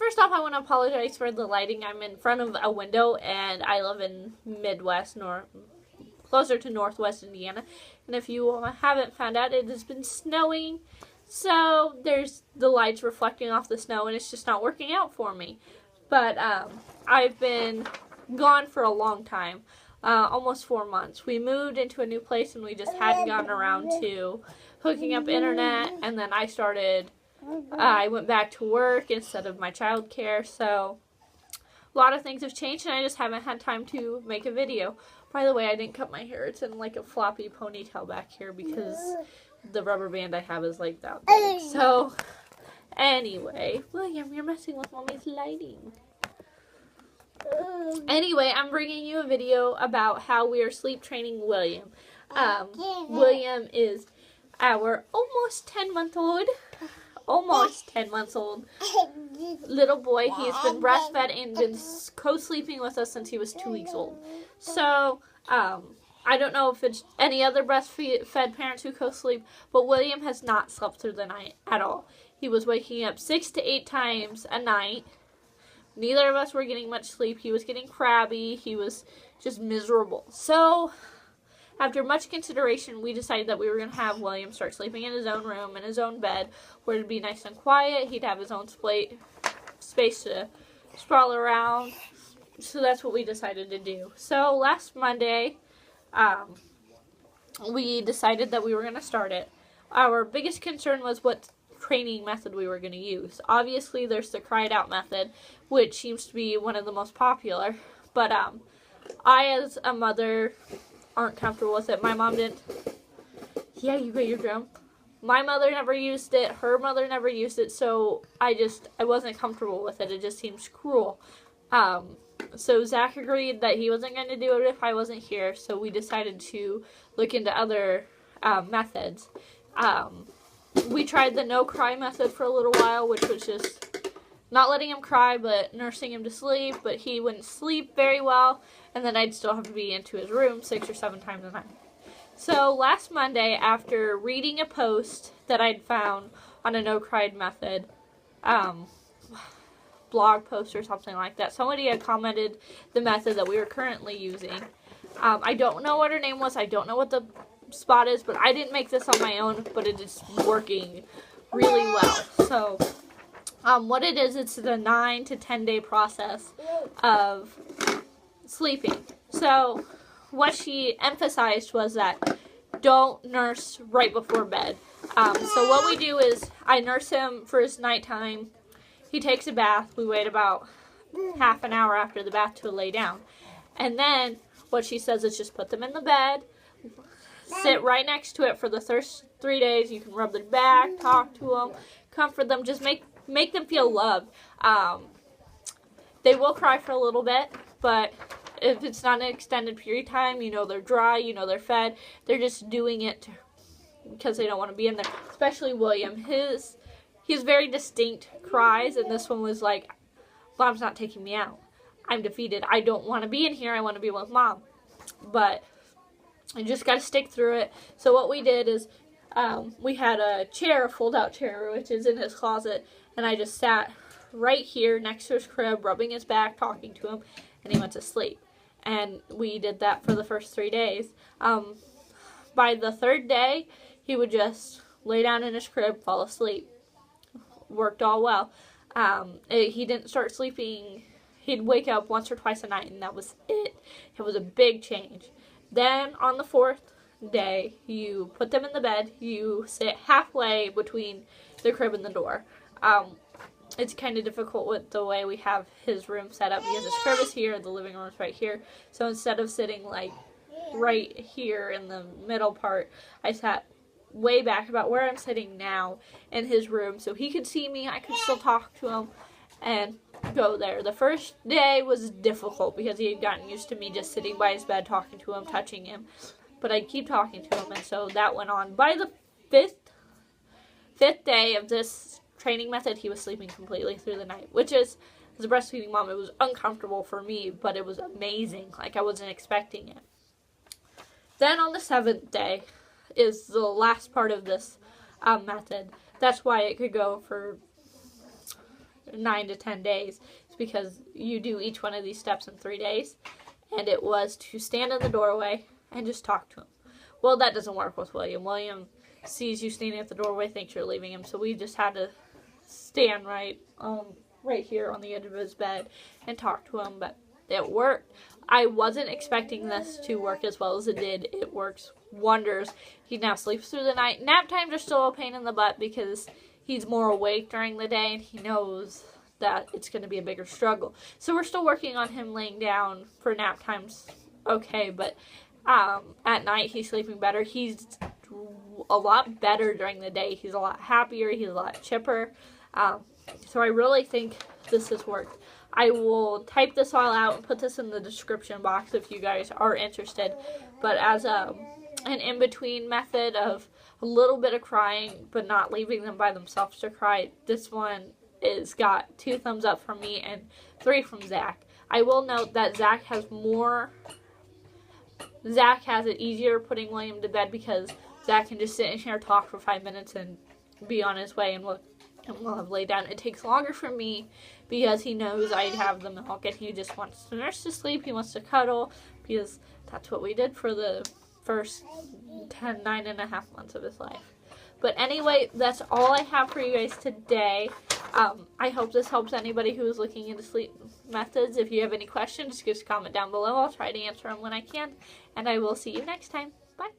first off, I want to apologize for the lighting. I'm in front of a window, and I live in Midwest, closer to Northwest Indiana. And if you haven't found out, it has been snowing, so there's the lights reflecting off the snow, and it's just not working out for me. But I've been gone for a long time, almost 4 months. We moved into a new place, and we just hadn't gotten around to hooking up internet, and then I went back to work instead of my childcare, so a lot of things have changed, and I just haven't had time to make a video. By the way, I didn't cut my hair. It's in like a floppy ponytail back here because the rubber band I have is like that big. So, anyway, William, you're messing with Mommy's lighting. Anyway, I'm bringing you a video about how we are sleep training William. William is our almost 10 months old little boy. He's been breastfed and been co-sleeping with us since he was 2 weeks old. So, I don't know if it's any other breastfed parents who co-sleep, but William has not slept through the night at all. He was waking up 6 to 8 times a night. Neither of us were getting much sleep. He was getting crabby. He was just miserable. So, after much consideration, we decided that we were going to have William start sleeping in his own room, in his own bed, where it'd be nice and quiet. He'd have his own space to sprawl around. So that's what we decided to do. So last Monday, we decided that we were going to start it. Our biggest concern was what training method we were going to use. Obviously, there's the cried out method, which seems to be one of the most popular. But I, as a mother, aren't comfortable with it. My mom didn't. Yeah, you got your drum. My mother never used it. Her mother never used it. So I wasn't comfortable with it. It just seems cruel. So Zach agreed that he wasn't going to do it if I wasn't here. So we decided to look into other methods. We tried the no cry method for a little while, which was just not letting him cry, but nursing him to sleep. But he wouldn't sleep very well. And then I'd still have to be into his room 6 or 7 times a night. So last Monday, after reading a post that I'd found on a no-cried method, blog post or something like that, somebody had commented the method that we were currently using. I don't know what her name was. I don't know what the spot is, but I didn't make this on my own, but it is working really well. So what it is, it's the 9 to 10 day process of sleeping. So what she emphasized was that don't nurse right before bed. So what we do is I nurse him for his nighttime. He takes a bath. We wait about half an hour after the bath to lay down. And then what she says is just put them in the bed, sit right next to it for the first 3 days. You can rub their back, talk to them, comfort them, just make them feel loved. They will cry for a little bit, but if it's not an extended period of time, you know they're dry, you know they're fed. They're just doing it because they don't want to be in there. Especially William. He has very distinct cries, and this one was like, Mom's not taking me out. I'm defeated. I don't want to be in here. I want to be with Mom. But I just got to stick through it. So what we did is we had a chair, a fold-out chair, which is in his closet, and I just sat right here next to his crib, rubbing his back, talking to him, and he went to sleep. And we did that for the first 3 days. By the 3rd day, he would just lay down in his crib, fall asleep. Worked all well. He didn't start sleeping. He'd wake up once or twice a night, and that was it. It was a big change. Then, on the 4th day, you put them in the bed. You sit halfway between the crib and the door. It's kind of difficult with the way we have his room set up because his crib is here, the living room is right here. So instead of sitting like right here in the middle part, I sat way back about where I'm sitting now in his room so he could see me, I could still talk to him and go there. The first day was difficult because he had gotten used to me just sitting by his bed, talking to him, touching him. But I'd keep talking to him, and so that went on. By the fifth day of this training method, he was sleeping completely through the night, which is, as a breastfeeding mom, it was uncomfortable for me, but it was amazing. Like, I wasn't expecting it. Then on the 7th day is the last part of this method. That's why it could go for 9 to 10 days. It's because you do each one of these steps in 3 days. And it was to stand in the doorway and just talk to him. Well, that doesn't work with William. William sees you standing at the doorway, thinks you're leaving him. So we just had to stand right here on the edge of his bed and talk to him. But it worked. I wasn't expecting this to work as well as it did. It works wonders. He now sleeps through the night. Nap times are still a pain in the butt because he's more awake during the day and he knows that it's going to be a bigger struggle. So we're still working on him laying down for nap times. Okay, but at night he's sleeping better. He's a lot better during the day. He's a lot happier. He's a lot chipper. So I really think this has worked. I will type this all out and put this in the description box if you guys are interested. But as an in-between method of a little bit of crying but not leaving them by themselves to cry, this one is got 2 thumbs up from me and 3 from Zach. I will note that Zach has it easier putting William to bed because Zach can just sit in here, talk for 5 minutes, and be on his way, and we'll have laid down. It takes longer for me because he knows I have the milk and he just wants the nurse to sleep. He wants to cuddle because that's what we did for the first 9.5 months of his life. But anyway, that's all I have for you guys today. I hope this helps anybody who is looking into sleep methods. If you have any questions, just comment down below. I'll try to answer them when I can. And I will see you next time. Bye.